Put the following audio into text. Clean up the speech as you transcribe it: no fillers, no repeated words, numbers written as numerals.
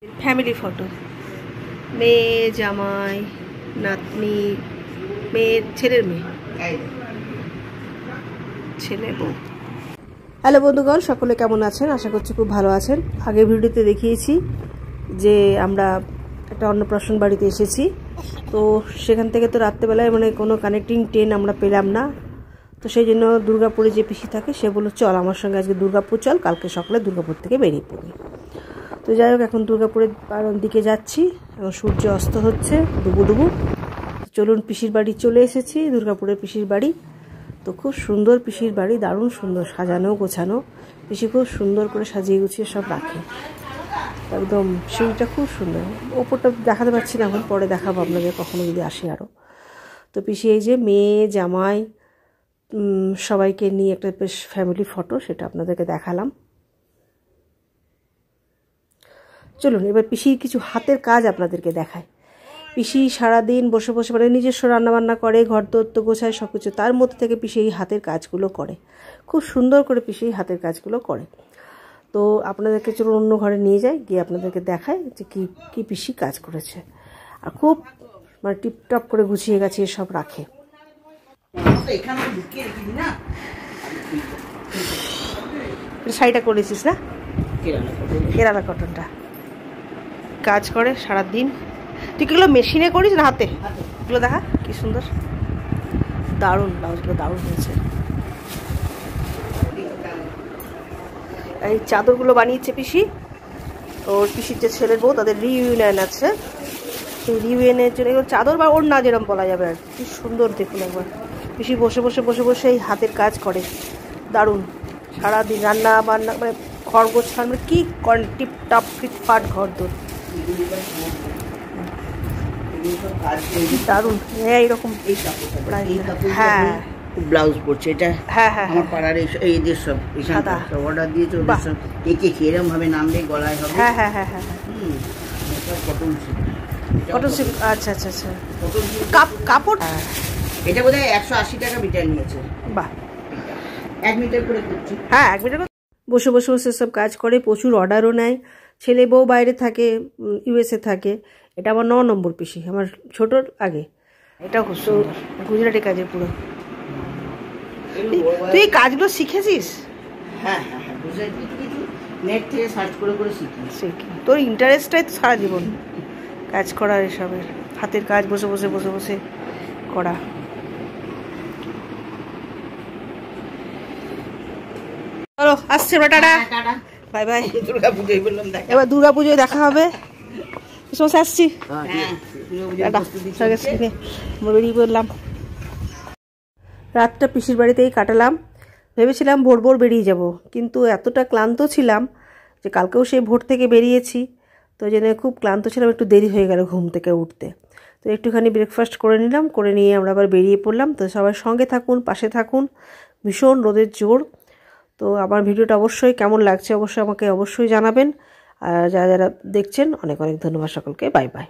Family photo मेये जामाई नातनी मेये छेलेर मेये छेले बউ। Hello বন্ধুগণ, সকলে কেমন আছেন? আশা করছি খুব ভালো আছেন। আগের ভিডিওতে দেখিয়েছি যে আমরা একটা অন্নপ্রাশন বাড়িতে এসেছি, তো সেখান থেকে তো রাত্রেবেলায় মানে কোনো কানেক্টিং ট্রেন আমরা পেলাম না, তো সেই জন্য দুর্গাপুরে যে পিসি থাকে সে বলল চল আমার সঙ্গে আজকে দুর্গাপুর চল, কালকে সকালে দুর্গাপুর থেকে বেরিয়ে পড়ি। তো যাই হোক, এখন দুর্গাপুরের দিকে যাচ্ছি। এখন সূর্য অস্ত হচ্ছে ডুবু ডুবু। চলুন, পিসির বাড়ি চলে এসেছি, দুর্গাপুরের পিসির বাড়ি। তো খুব সুন্দর পিসির বাড়ি, দারুণ সুন্দর, সাজানো গোছানো। পিসি খুব সুন্দর করে সাজিয়ে গুছিয়ে সব রাখে, একদম সিঁড়িটা খুব সুন্দর। ওপরটা দেখাতে পারছি না, এখন পরে দেখাবো আপনাদের কখনো যদি আসি আরও। তো পিসি এই যে মেয়ে জামাই সবাইকে নিয়ে একটা বেশ ফ্যামিলি ফটো, সেটা আপনাদেরকে দেখালাম। চলুন এবার পিসির কিছু হাতের কাজ আপনাদেরকে দেখায়। পিসি সারাদিন বসে বসে মানে নিজস্ব রান্নাবান্না করে, ঘর দত্ত গোছায় সব কিছু, তার মধ্যে থেকে পিসি এই হাতের কাজগুলো করে, খুব সুন্দর করে পিসি এই হাতের কাজগুলো করে। তো আপনাদেরকে চলুন অন্য ঘরে নিয়ে যাই, গিয়ে আপনাদেরকে দেখায় যে কী কী পিসি কাজ করেছে। আর খুব মানে টিপটপ করে গুছিয়ে গেছে সব রাখে। শাড়িটা করেছিস না, কেরালা কটনটা কাজ করে সারাদিন। তুই কিগুলো মেশিনে করিস না হাতে? এগুলো দেখা কি সুন্দর, দারুণ, ব্লাউজগুলো দারুণ হয়েছে। এই চাদরগুলো বানিয়েছে পিসি, ওর পিসির যে ছেলের বউ তাদের রিইউনিয়ন আছে, সেই রিইউনিয়নের জন্য এগুলো চাদর বা ওড়না যেরকম বলা যাবে আর কি সুন্দর। দেখুন একবার পিসি বসে বসে বসে বসে এই হাতের কাজ করে, দারুণ। সারাদিন রান্না বান্না মানে ঘর গোছান মানে কী করেন, টিপটাপ ফিটফাট ঘর দোর, দারুণ। হ্যাঁ এরকম হ্যাঁ ব্লাউজ পড়ছে এটা। হ্যাঁ হ্যাঁ আমার পাড়ার এইদের সব অর্ডার দিয়েছে, ওদের সব কে এরকম ভাবে নামলে গলায় হবে। হ্যাঁ হ্যাঁ হ্যাঁ হ্যাঁ কটন সিল্ক, কটন সিল্ক। আচ্ছা আচ্ছা আচ্ছা, কাপড় এটা বোধহয় 180 টাকা মিটার নিয়েছে। বাহ, 1 মিটার করে করছি। হ্যাঁ 1 মিটার। বসে বসে বসে সব কাজ করে, প্রচুর অর্ডারও নেয়। ছেলে বউ বাইরে থাকে, ইউএসএ থাকে। এটা আমার 9 নম্বর পিসি, আমার ছোটোর আগে। এটাও খুব সুন্দর, গুজরাটি কাজের পুরো। তুই এই কাজগুলো শিখেছিস? হ্যাঁ হ্যাঁ হ্যাঁ, গুজরাটি কিছু নেট থেকে সার্চ করে করে শিখি। তোর ইন্টারেস্টটাই তো সারা জীবন কাজ করার, এসবের হাতের কাজ বসে বসে বসে বসে করা। চলো আসছে, টাটা বাই বাই। দুর্গাপুজোয় বললাম এবার দুর্গাপুজোয় দেখা হবে, সমস্যা আসছি। বেরিয়ে পড়লাম। রাতটা পিসির বাড়িতেই কাটালাম। ভেবেছিলাম ভোর ভোর বেরিয়ে যাব, কিন্তু এতটা ক্লান্ত ছিলাম যে কালকেও সেই ভোর থেকে বেরিয়েছি, তো ওই জন্য খুব ক্লান্ত ছিলাম, একটু দেরি হয়ে গেল ঘুম থেকে উঠতে। তো একটুখানি ব্রেকফাস্ট করে নিলাম, করে নিয়ে আমরা আবার বেরিয়ে পড়লাম। তো সবাই সঙ্গে থাকুন, পাশে থাকুন, ভীষণ রোদের জোর। তো আমার ভিডিওটা অবশ্যই কেমন লাগছে অবশ্যই আমাকে অবশ্যই জানাবেন। আর যারা যারা দেখছেন অনেক অনেক ধন্যবাদ সকলকে। Bye bye.